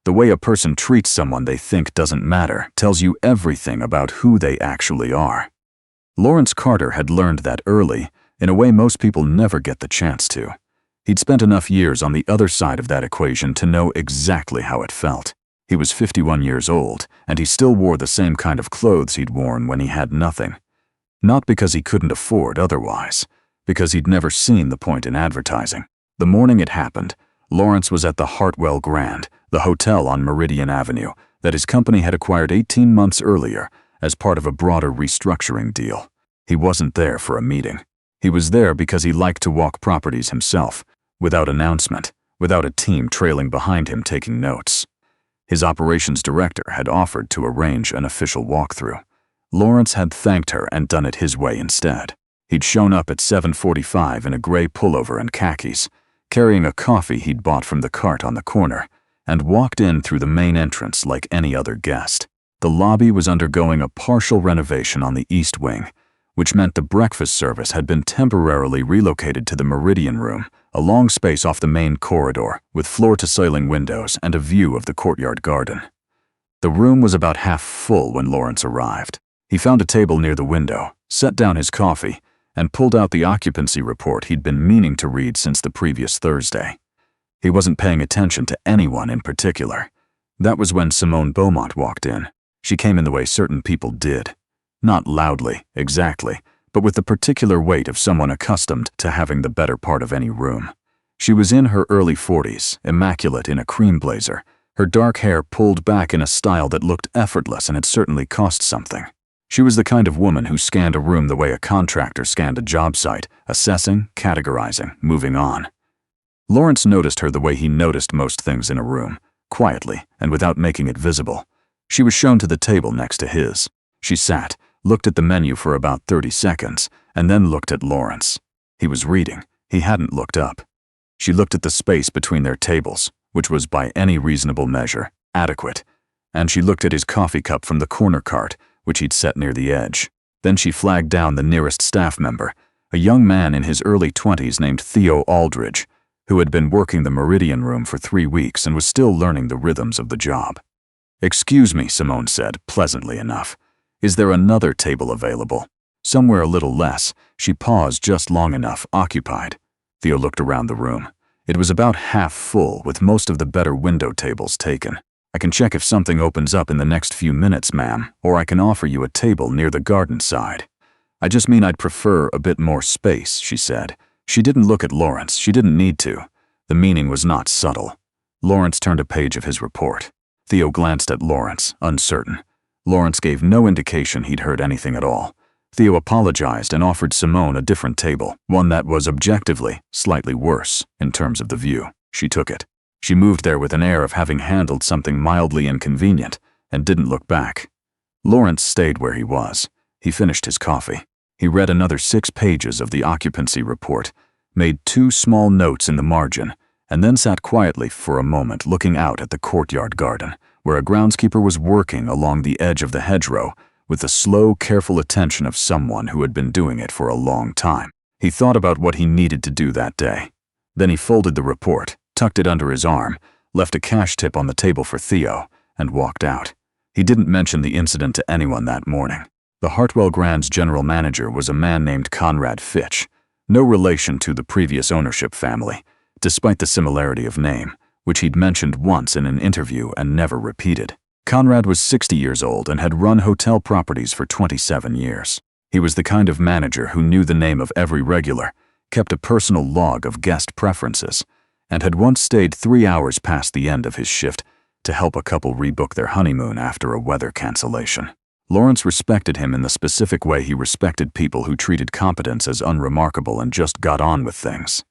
The way a person treats someone they think doesn't matter tells you everything about who they actually are. Lawrence Carter had learned that early, in a way most people never get the chance to. He'd spent enough years on the other side of that equation to know exactly how it felt. He was 51 years old, and he still wore the same kind of clothes he'd worn when he had nothing. Not because he couldn't afford otherwise, because he'd never seen the point in advertising. The morning it happened, Lawrence was at the Hartwell Grand, the hotel on Meridian Avenue that his company had acquired 18 months earlier as part of a broader restructuring deal. He wasn't there for a meeting. He was there because he liked to walk properties himself, without announcement, without a team trailing behind him taking notes. His operations director had offered to arrange an official walkthrough. Lawrence had thanked her and done it his way instead. He'd shown up at 7:45 in a gray pullover and khakis, carrying a coffee he'd bought from the cart on the corner, and walked in through the main entrance like any other guest. The lobby was undergoing a partial renovation on the east wing, which meant the breakfast service had been temporarily relocated to the Meridian Room, a long space off the main corridor with floor-to-ceiling windows and a view of the courtyard garden. The room was about half full when Lawrence arrived. He found a table near the window, set down his coffee, and pulled out the occupancy report he'd been meaning to read since the previous Thursday. He wasn't paying attention to anyone in particular. That was when Simone Beaumont walked in. She came in the way certain people did. Not loudly, exactly, but with the particular weight of someone accustomed to having the better part of any room. She was in her early 40s, immaculate in a cream blazer, her dark hair pulled back in a style that looked effortless and had certainly cost something. She was the kind of woman who scanned a room the way a contractor scanned a job site, assessing, categorizing, moving on. Lawrence noticed her the way he noticed most things in a room, quietly and without making it visible. She was shown to the table next to his. She sat, looked at the menu for about 30 seconds, and then looked at Lawrence. He was reading. He hadn't looked up. She looked at the space between their tables, which was by any reasonable measure adequate, and she looked at his coffee cup from the corner cart, which he'd set near the edge. Then she flagged down the nearest staff member, a young man in his early 20s named Theo Aldridge, who had been working the Meridian Room for 3 weeks and was still learning the rhythms of the job. "Excuse me," Simone said, pleasantly enough. "Is there another table available?" Somewhere a little less, she paused just long enough, occupied. Theo looked around the room. It was about half full, with most of the better window tables taken. "I can check if something opens up in the next few minutes, ma'am, or I can offer you a table near the garden side." "I just mean I'd prefer a bit more space," she said. She didn't look at Lawrence. She didn't need to. The meaning was not subtle. Lawrence turned a page of his report. Theo glanced at Lawrence, uncertain. Lawrence gave no indication he'd heard anything at all. Theo apologized and offered Simone a different table, one that was objectively slightly worse in terms of the view. She took it. She moved there with an air of having handled something mildly inconvenient and didn't look back. Lawrence stayed where he was. He finished his coffee. He read another 6 pages of the occupancy report, made 2 small notes in the margin, and then sat quietly for a moment looking out at the courtyard garden, where a groundskeeper was working along the edge of the hedgerow with the slow, careful attention of someone who had been doing it for a long time. He thought about what he needed to do that day. Then he folded the report, tucked it under his arm, left a cash tip on the table for Theo, and walked out. He didn't mention the incident to anyone that morning. The Hartwell Grand's general manager was a man named Conrad Fitch, no relation to the previous ownership family, despite the similarity of name, which he'd mentioned once in an interview and never repeated. Conrad was 60 years old and had run hotel properties for 27 years. He was the kind of manager who knew the name of every regular, kept a personal log of guest preferences, and had once stayed 3 hours past the end of his shift to help a couple rebook their honeymoon after a weather cancellation. Lawrence respected him in the specific way he respected people who treated competence as unremarkable and just got on with things.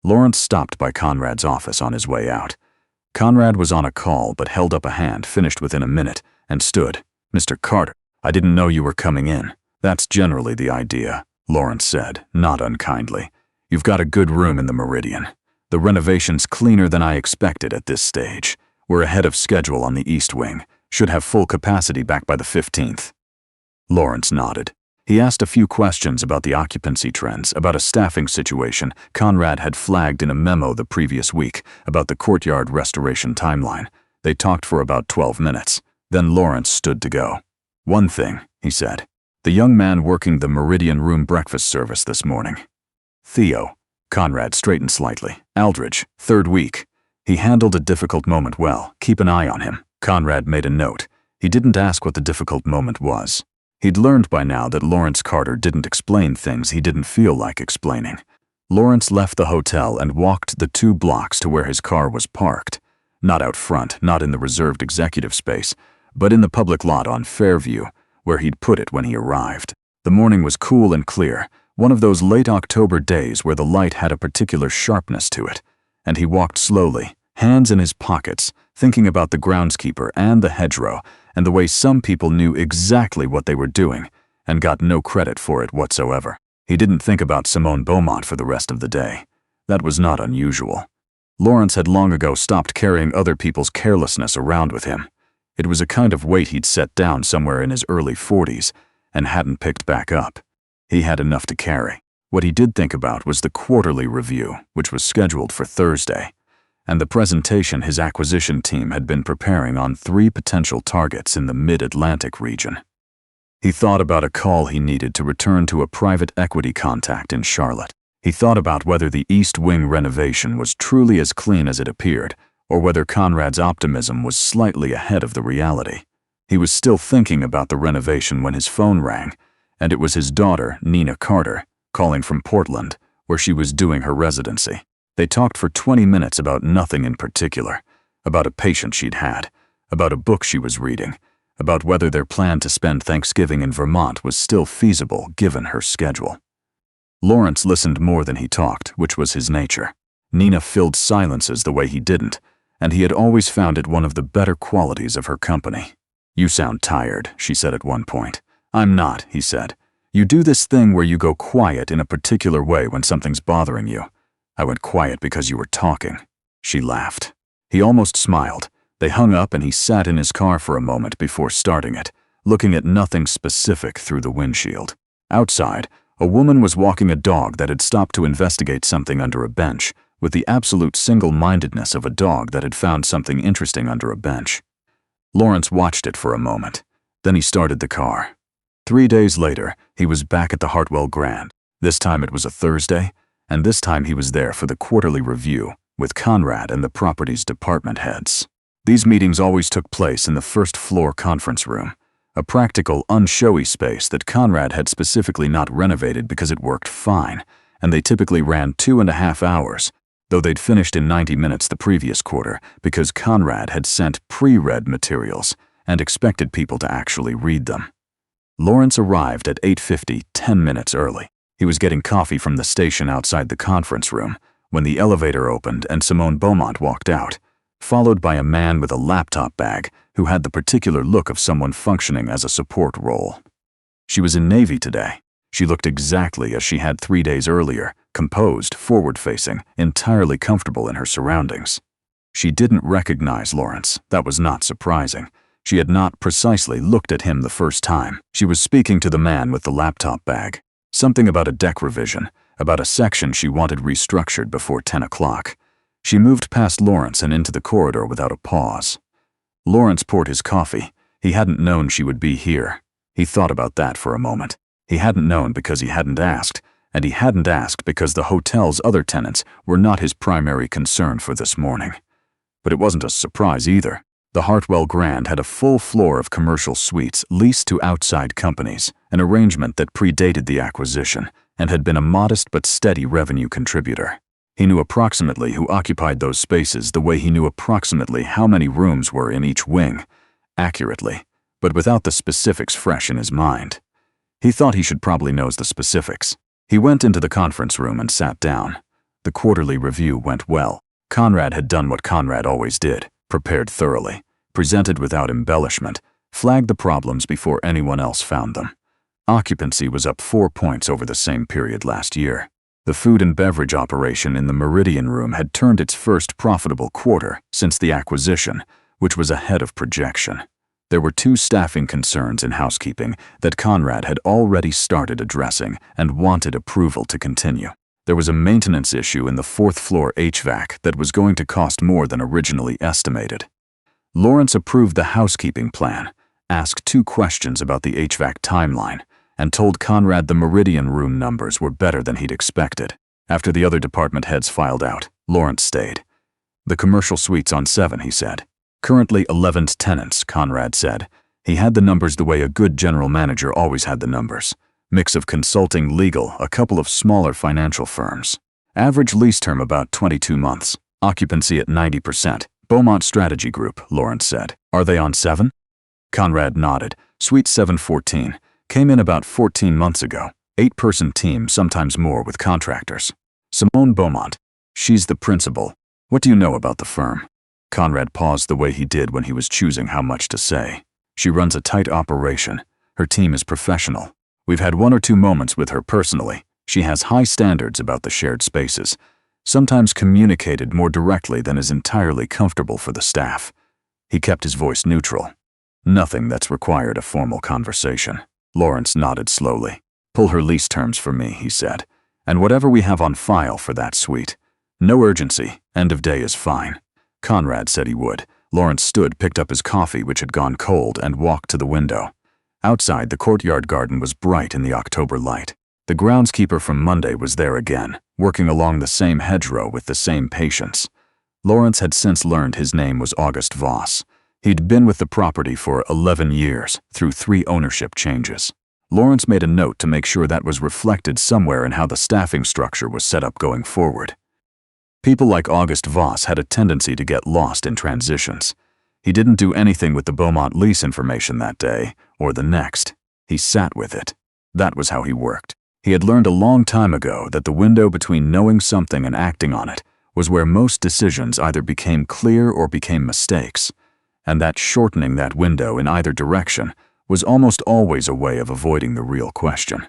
Lawrence stopped by Conrad's office on his way out. Conrad was on a call but held up a hand, finished within a minute, and stood. "Mr. Carter, I didn't know you were coming in." "That's generally the idea," Lawrence said, not unkindly. "You've got a good room in the Meridian. The renovation's cleaner than I expected at this stage. We're ahead of schedule on the East Wing. Should have full capacity back by the 15th. Lawrence nodded. He asked a few questions about the occupancy trends, about a staffing situation Conrad had flagged in a memo the previous week, about the courtyard restoration timeline. They talked for about 12 minutes. Then Lawrence stood to go. "One thing," he said. "The young man working the Meridian Room breakfast service this morning. Theo." Conrad straightened slightly. "Aldridge, 3rd week. He handled a difficult moment well. Keep an eye on him." Conrad made a note. He didn't ask what the difficult moment was. He'd learned by now that Lawrence Carter didn't explain things he didn't feel like explaining. Lawrence left the hotel and walked the 2 blocks to where his car was parked. Not out front, not in the reserved executive space, but in the public lot on Fairview, where he'd put it when he arrived. The morning was cool and clear, one of those late October days where the light had a particular sharpness to it, and he walked slowly, hands in his pockets, thinking about the groundskeeper and the hedgerow and the way some people knew exactly what they were doing and got no credit for it whatsoever. He didn't think about Simone Beaumont for the rest of the day. That was not unusual. Lawrence had long ago stopped carrying other people's carelessness around with him. It was a kind of weight he'd set down somewhere in his early 40s and hadn't picked back up. He had enough to carry. What he did think about was the quarterly review, which was scheduled for Thursday, and the presentation his acquisition team had been preparing on 3 potential targets in the Mid-Atlantic region. He thought about a call he needed to return to a private equity contact in Charlotte. He thought about whether the East Wing renovation was truly as clean as it appeared, or whether Conrad's optimism was slightly ahead of the reality. He was still thinking about the renovation when his phone rang, and it was his daughter, Nina Carter, calling from Portland, where she was doing her residency. They talked for 20 minutes about nothing in particular, about a patient she'd had, about a book she was reading, about whether their plan to spend Thanksgiving in Vermont was still feasible given her schedule. Lawrence listened more than he talked, which was his nature. Nina filled silences the way he didn't, and he had always found it one of the better qualities of her company. "You sound tired," she said at one point. "I'm not," he said. "You do this thing where you go quiet in a particular way when something's bothering you. I went quiet because you were talking." She laughed. He almost smiled. They hung up and he sat in his car for a moment before starting it, looking at nothing specific through the windshield. Outside, a woman was walking a dog that had stopped to investigate something under a bench, with the absolute single-mindedness of a dog that had found something interesting under a bench. Lawrence watched it for a moment. Then he started the car. 3 days later, he was back at the Hartwell Grand. This time it was a Thursday, and this time he was there for the quarterly review with Conrad and the property's department heads. These meetings always took place in the first-floor conference room, a practical, unshowy space that Conrad had specifically not renovated because it worked fine, and they typically ran 2.5 hours, though they'd finished in 90 minutes the previous quarter because Conrad had sent pre-read materials and expected people to actually read them. Lawrence arrived at 8:50, 10 minutes early. He was getting coffee from the station outside the conference room when the elevator opened and Simone Beaumont walked out, followed by a man with a laptop bag who had the particular look of someone functioning as a support role. She was in Navy today. She looked exactly as she had 3 days earlier, composed, forward-facing, entirely comfortable in her surroundings. She didn't recognize Lawrence. That was not surprising. She had not precisely looked at him the first time. She was speaking to the man with the laptop bag. Something about a deck revision, about a section she wanted restructured before 10 o'clock. She moved past Lawrence and into the corridor without a pause. Lawrence poured his coffee. He hadn't known she would be here. He thought about that for a moment. He hadn't known because he hadn't asked, and he hadn't asked because the hotel's other tenants were not his primary concern for this morning. But it wasn't a surprise either. The Hartwell Grand had a full floor of commercial suites leased to outside companies, an arrangement that predated the acquisition and had been a modest but steady revenue contributor. He knew approximately who occupied those spaces the way he knew approximately how many rooms were in each wing, accurately, but without the specifics fresh in his mind. He thought he should probably know the specifics. He went into the conference room and sat down. The quarterly review went well. Conrad had done what Conrad always did, prepared thoroughly, presented without embellishment, flagged the problems before anyone else found them. Occupancy was up 4 points over the same period last year. The food and beverage operation in the Meridian Room had turned its first profitable quarter since the acquisition, which was ahead of projection. There were 2 staffing concerns in housekeeping that Conrad had already started addressing and wanted approval to continue. There was a maintenance issue in the 4th floor HVAC that was going to cost more than originally estimated. Lawrence approved the housekeeping plan, asked 2 questions about the HVAC timeline, and told Conrad the Meridian room numbers were better than he'd expected. After the other department heads filed out, Lawrence stayed. The commercial suite's on 7, he said. Currently 11 tenants, Conrad said. He had the numbers the way a good general manager always had the numbers. Mix of consulting, legal, a couple of smaller financial firms. Average lease term about 22 months. Occupancy at 90%. Beaumont Strategy Group, Lawrence said. Are they on 7? Conrad nodded. Suite 714. Came in about 14 months ago. 8-person team, sometimes more with contractors. Simone Beaumont. She's the principal. What do you know about the firm? Conrad paused the way he did when he was choosing how much to say. She runs a tight operation. Her team is professional. We've had 1 or 2 moments with her personally. She has high standards about the shared spaces, sometimes communicated more directly than is entirely comfortable for the staff. He kept his voice neutral. Nothing that's required a formal conversation. Lawrence nodded slowly. Pull her lease terms for me, he said, and whatever we have on file for that suite. No urgency. End of day is fine. Conrad said he would. Lawrence stood, picked up his coffee, which had gone cold, and walked to the window. Outside, the courtyard garden was bright in the October light. The groundskeeper from Monday was there again, working along the same hedgerow with the same patience. Lawrence had since learned his name was August Voss. He'd been with the property for 11 years, through 3 ownership changes. Lawrence made a note to make sure that was reflected somewhere in how the staffing structure was set up going forward. People like August Voss had a tendency to get lost in transitions. He didn't do anything with the Beaumont lease information that day, or the next. He sat with it. That was how he worked. He had learned a long time ago that the window between knowing something and acting on it was where most decisions either became clear or became mistakes, and that shortening that window in either direction was almost always a way of avoiding the real question.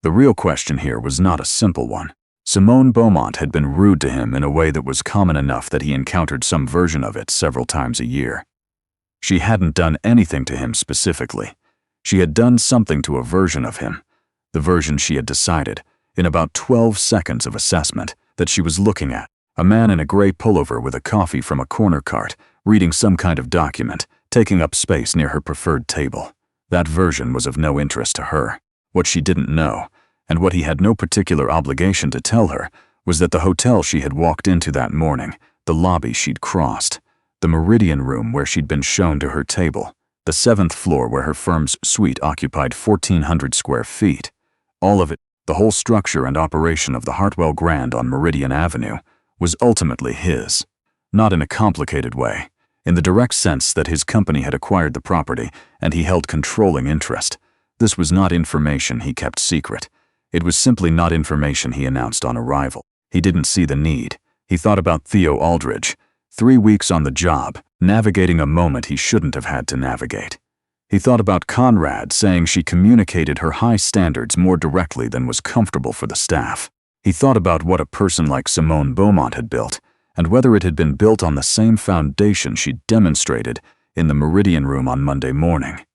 The real question here was not a simple one. Simone Beaumont had been rude to him in a way that was common enough that he encountered some version of it several times a year. She hadn't done anything to him specifically. She had done something to a version of him, the version she had decided, in about 12 seconds of assessment, that she was looking at. A man in a gray pullover with a coffee from a corner cart, reading some kind of document, taking up space near her preferred table. That version was of no interest to her. What she didn't know, and what he had no particular obligation to tell her, was that the hotel she had walked into that morning, the lobby she'd crossed, the Meridian room where she'd been shown to her table, the 7th floor where her firm's suite occupied 1,400 square feet, all of it, the whole structure and operation of the Hartwell Grand on Meridian Avenue, was ultimately his. Not in a complicated way, in the direct sense that his company had acquired the property and he held controlling interest. This was not information he kept secret. It was simply not information he announced on arrival. He didn't see the need. He thought about Theo Aldridge, 3 weeks on the job, navigating a moment he shouldn't have had to navigate. He thought about Conrad saying she communicated her high standards more directly than was comfortable for the staff. He thought about what a person like Simone Beaumont had built, and whether it had been built on the same foundation she'd demonstrated in the Meridian room on Monday morning.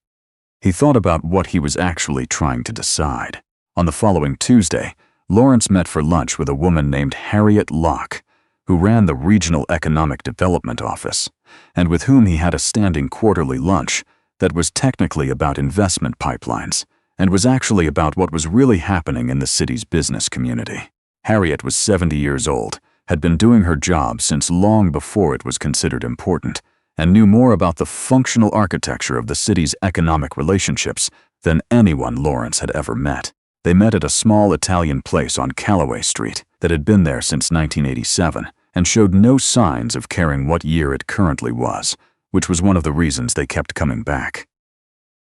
He thought about what he was actually trying to decide. On the following Tuesday, Lawrence met for lunch with a woman named Harriet Locke, who ran the Regional Economic Development Office, and with whom he had a standing quarterly lunch that was technically about investment pipelines, and was actually about what was really happening in the city's business community. Harriet was 70 years old, had been doing her job since long before it was considered important, and knew more about the functional architecture of the city's economic relationships than anyone Lawrence had ever met. They met at a small Italian place on Callaway Street that had been there since 1987 and showed no signs of caring what year it currently was, which was one of the reasons they kept coming back.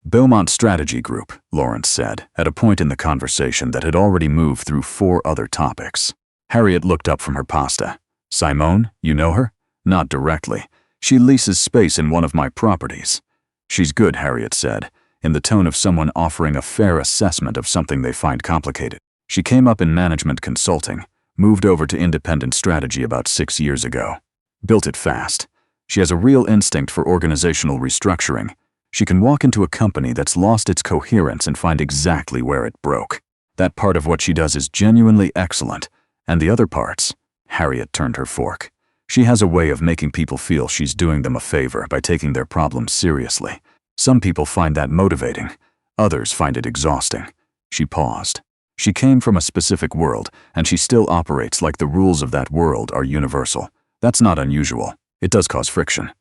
Beaumont Strategy Group, Lawrence said, at a point in the conversation that had already moved through 4 other topics. Harriet looked up from her pasta. Simone, you know her? Not directly. She leases space in one of my properties. She's good, Harriet said, in the tone of someone offering a fair assessment of something they find complicated. She came up in management consulting, moved over to independent strategy about 6 years ago. Built it fast. She has a real instinct for organizational restructuring. She can walk into a company that's lost its coherence and find exactly where it broke. That part of what she does is genuinely excellent, and the other parts, Harriet turned her fork. She has a way of making people feel she's doing them a favor by taking their problems seriously. Some people find that motivating. Others find it exhausting. She paused. She came from a specific world, and she still operates like the rules of that world are universal. That's not unusual. It does cause friction.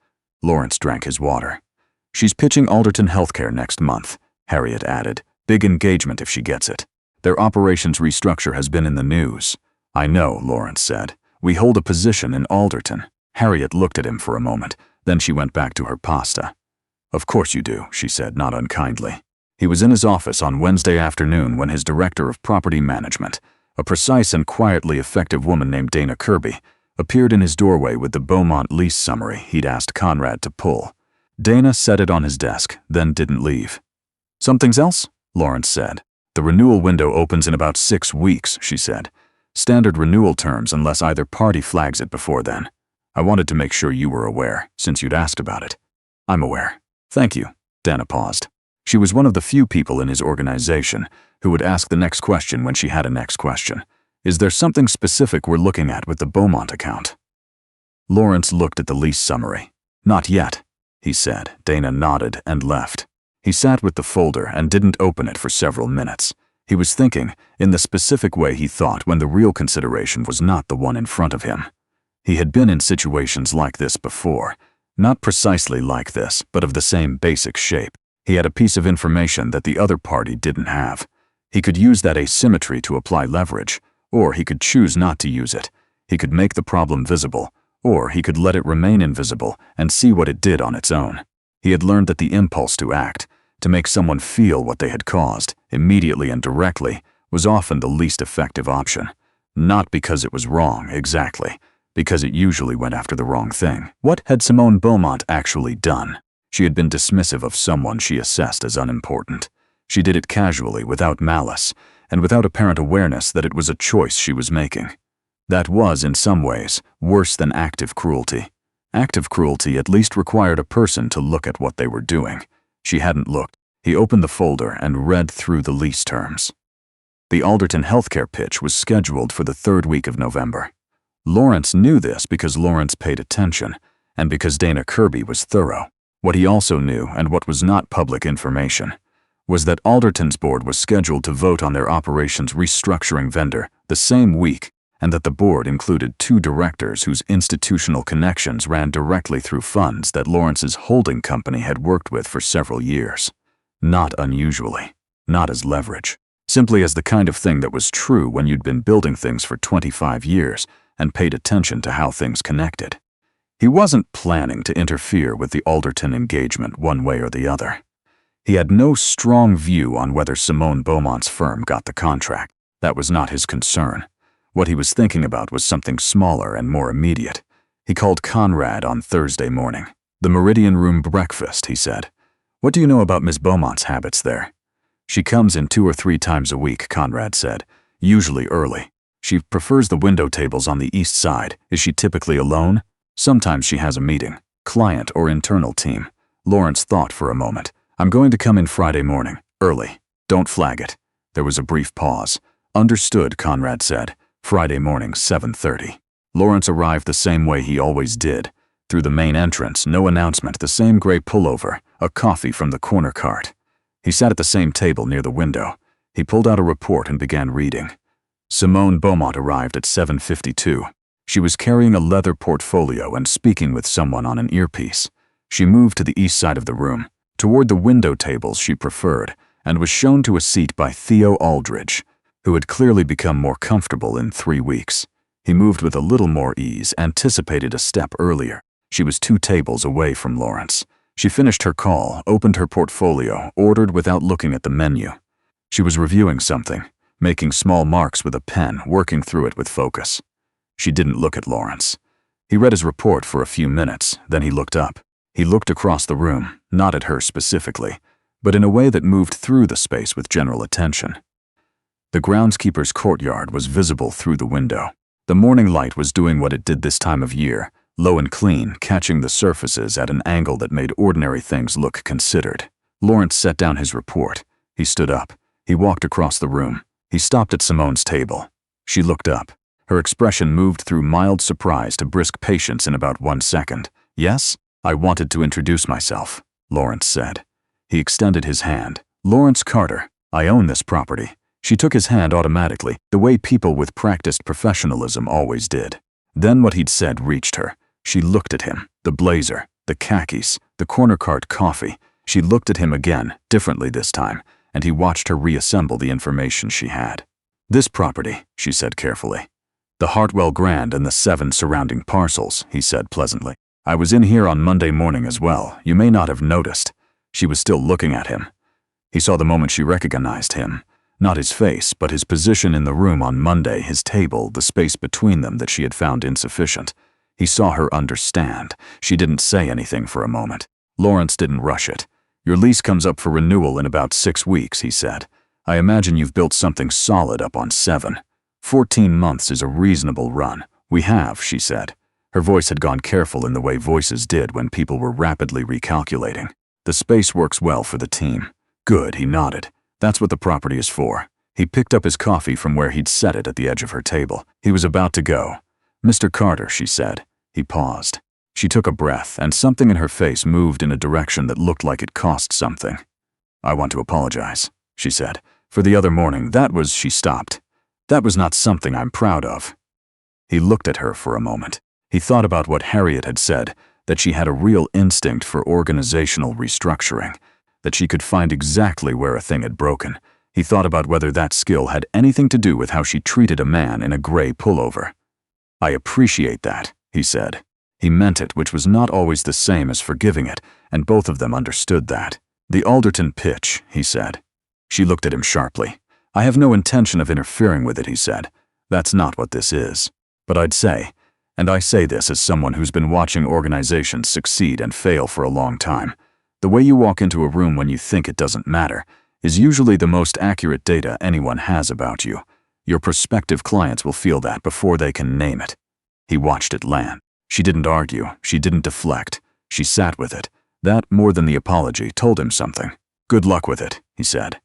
Lawrence drank his water. She's pitching Alderton Healthcare next month, Harriet added. Big engagement if she gets it. Their operations restructure has been in the news. I know, Lawrence said. We hold a position in Alderton. Harriet looked at him for a moment, then she went back to her pasta. Of course you do, she said, not unkindly. He was in his office on Wednesday afternoon when his director of property management, a precise and quietly effective woman named Dana Kirby, appeared in his doorway with the Beaumont lease summary he'd asked Conrad to pull. Dana set it on his desk, then didn't leave. Something else? Lawrence said. The renewal window opens in about 6 weeks, she said. Standard renewal terms unless either party flags it before then. I wanted to make sure you were aware, since you'd asked about it. I'm aware. Thank you. Dana paused. She was one of the few people in his organization who would ask the next question when she had a next question. Is there something specific we're looking at with the Beaumont account? Lawrence looked at the lease summary. Not yet, he said. Dana nodded and left. He sat with the folder and didn't open it for several minutes. He was thinking in the specific way he thought when the real consideration was not the one in front of him. He had been in situations like this before. Not precisely like this, but of the same basic shape. He had a piece of information that the other party didn't have. He could use that asymmetry to apply leverage, or he could choose not to use it. He could make the problem visible, or he could let it remain invisible and see what it did on its own. He had learned that the impulse to act, to make someone feel what they had caused, immediately and directly, was often the least effective option. Not because it was wrong, exactly, because it usually went after the wrong thing. What had Simone Beaumont actually done? She had been dismissive of someone she assessed as unimportant. She did it casually, without malice, and without apparent awareness that it was a choice she was making. That was, in some ways, worse than active cruelty. Active cruelty at least required a person to look at what they were doing. She hadn't looked. He opened the folder and read through the lease terms. The Alderton Healthcare pitch was scheduled for the 3rd week of November. Lawrence knew this because Lawrence paid attention, and because Dana Kirby was thorough. What he also knew, and what was not public information, was that Alderton's board was scheduled to vote on their operations restructuring vendor the same week, and that the board included 2 directors whose institutional connections ran directly through funds that Lawrence's holding company had worked with for several years. Not unusually, not as leverage, simply as the kind of thing that was true when you'd been building things for 25 years and paid attention to how things connected. He wasn't planning to interfere with the Alderton engagement one way or the other. He had no strong view on whether Simone Beaumont's firm got the contract. That was not his concern. What he was thinking about was something smaller and more immediate. He called Conrad on Thursday morning. The Meridian Room breakfast, he said. What do you know about Miss Beaumont's habits there? She comes in 2 or 3 times a week, Conrad said, usually early. She prefers the window tables on the east side. Is she typically alone? Sometimes she has a meeting, client or internal team. Lawrence thought for a moment. I'm going to come in Friday morning, early. Don't flag it. There was a brief pause. Understood, Conrad said. Friday morning, 7:30. Lawrence arrived the same way he always did. Through the main entrance, no announcement, the same gray pullover, a coffee from the corner cart. He sat at the same table near the window. He pulled out a report and began reading. Simone Beaumont arrived at 7:52. She was carrying a leather portfolio and speaking with someone on an earpiece. She moved to the east side of the room, toward the window tables she preferred, and was shown to a seat by Theo Aldridge, who had clearly become more comfortable in 3 weeks. He moved with a little more ease, anticipated a step earlier. She was 2 tables away from Lawrence. She finished her call, opened her portfolio, ordered without looking at the menu. She was reviewing something, making small marks with a pen, working through it with focus. She didn't look at Lawrence. He read his report for a few minutes, then he looked up. He looked across the room, not at her specifically, but in a way that moved through the space with general attention. The groundskeeper's courtyard was visible through the window. The morning light was doing what it did this time of year, low and clean, catching the surfaces at an angle that made ordinary things look considered. Lawrence set down his report. He stood up. He walked across the room. He stopped at Simone's table. She looked up. Her expression moved through mild surprise to brisk patience in about 1 second. "Yes? I wanted to introduce myself," Lawrence said. He extended his hand. "Lawrence Carter. I own this property." She took his hand automatically, the way people with practiced professionalism always did. Then what he'd said reached her. She looked at him, the blazer, the khakis, the corner cart coffee. She looked at him again, differently this time, and he watched her reassemble the information she had. "This property," she said carefully. "The Hartwell Grand and the 7 surrounding parcels," he said pleasantly. "I was in here on Monday morning as well. You may not have noticed." She was still looking at him. He saw the moment she recognized him. Not his face, but his position in the room on Monday, his table, the space between them that she had found insufficient. He saw her understand. She didn't say anything for a moment. Lawrence didn't rush it. "Your lease comes up for renewal in about 6 weeks, he said. "I imagine you've built something solid up on 7. 14 months is a reasonable run." "We have," she said. Her voice had gone careful in the way voices did when people were rapidly recalculating. "The space works well for the team." "Good," he nodded. "That's what the property is for." He picked up his coffee from where he'd set it at the edge of her table. He was about to go. "Mr. Carter," she said. He paused. She took a breath, and something in her face moved in a direction that looked like it cost something. "I want to apologize," she said. "For the other morning, she stopped. "That was not something I'm proud of." He looked at her for a moment. He thought about what Harriet had said, that she had a real instinct for organizational restructuring, that she could find exactly where a thing had broken. He thought about whether that skill had anything to do with how she treated a man in a gray pullover. "I appreciate that," he said. He meant it, which was not always the same as forgiving it, and both of them understood that. "The Alderton pitch," he said. She looked at him sharply. "I have no intention of interfering with it," he said. "That's not what this is. But I'd say, and I say this as someone who's been watching organizations succeed and fail for a long time, the way you walk into a room when you think it doesn't matter is usually the most accurate data anyone has about you. Your prospective clients will feel that before they can name it." He watched it land. She didn't argue. She didn't deflect. She sat with it. That, more than the apology, told him something. "Good luck with it," he said.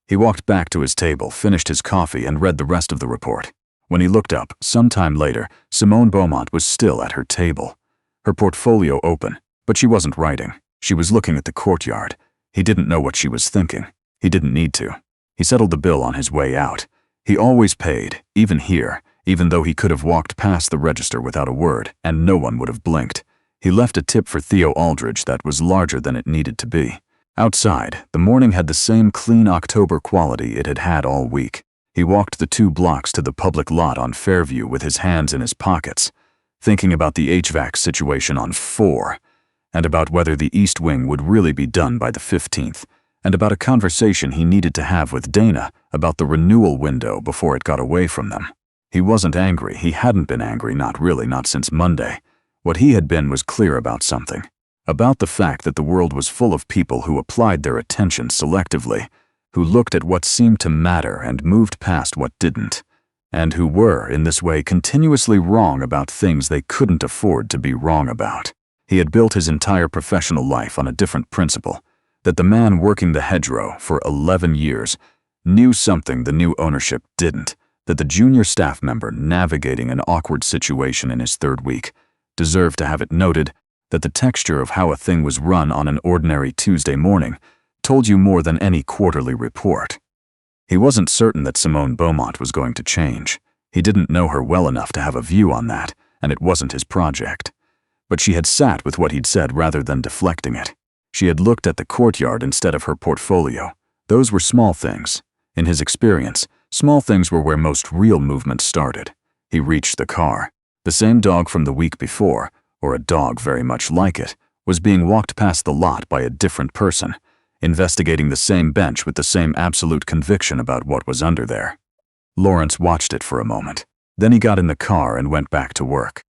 He walked back to his table, finished his coffee, and read the rest of the report. When he looked up, sometime later, Simone Beaumont was still at her table. Her portfolio open, but she wasn't writing. She was looking at the courtyard. He didn't know what she was thinking. He didn't need to. He settled the bill on his way out. He always paid, even here, even though he could have walked past the register without a word, and no one would have blinked. He left a tip for Theo Aldridge that was larger than it needed to be. Outside, the morning had the same clean October quality it had had all week. He walked the 2 blocks to the public lot on Fairview with his hands in his pockets, thinking about the HVAC situation on 4, and about whether the East Wing would really be done by the 15th, and about a conversation he needed to have with Dana about the renewal window before it got away from them. He wasn't angry. He hadn't been angry, not really, not since Monday. What he had been was clear about something. About the fact that the world was full of people who applied their attention selectively, who looked at what seemed to matter and moved past what didn't, and who were, in this way, continuously wrong about things they couldn't afford to be wrong about. He had built his entire professional life on a different principle, that the man working the hedgerow for 11 years knew something the new ownership didn't, that the junior staff member navigating an awkward situation in his 3rd week deserved to have it noted that the texture of how a thing was run on an ordinary Tuesday morning told you more than any quarterly report. He wasn't certain that Simone Beaumont was going to change. He didn't know her well enough to have a view on that, and it wasn't his project. But she had sat with what he'd said rather than deflecting it. She had looked at the courtyard instead of her portfolio. Those were small things. In his experience, small things were where most real movement started. He reached the car. The same dog from the week before, or a dog very much like it, was being walked past the lot by a different person, investigating the same bench with the same absolute conviction about what was under there. Lawrence watched it for a moment. Then he got in the car and went back to work.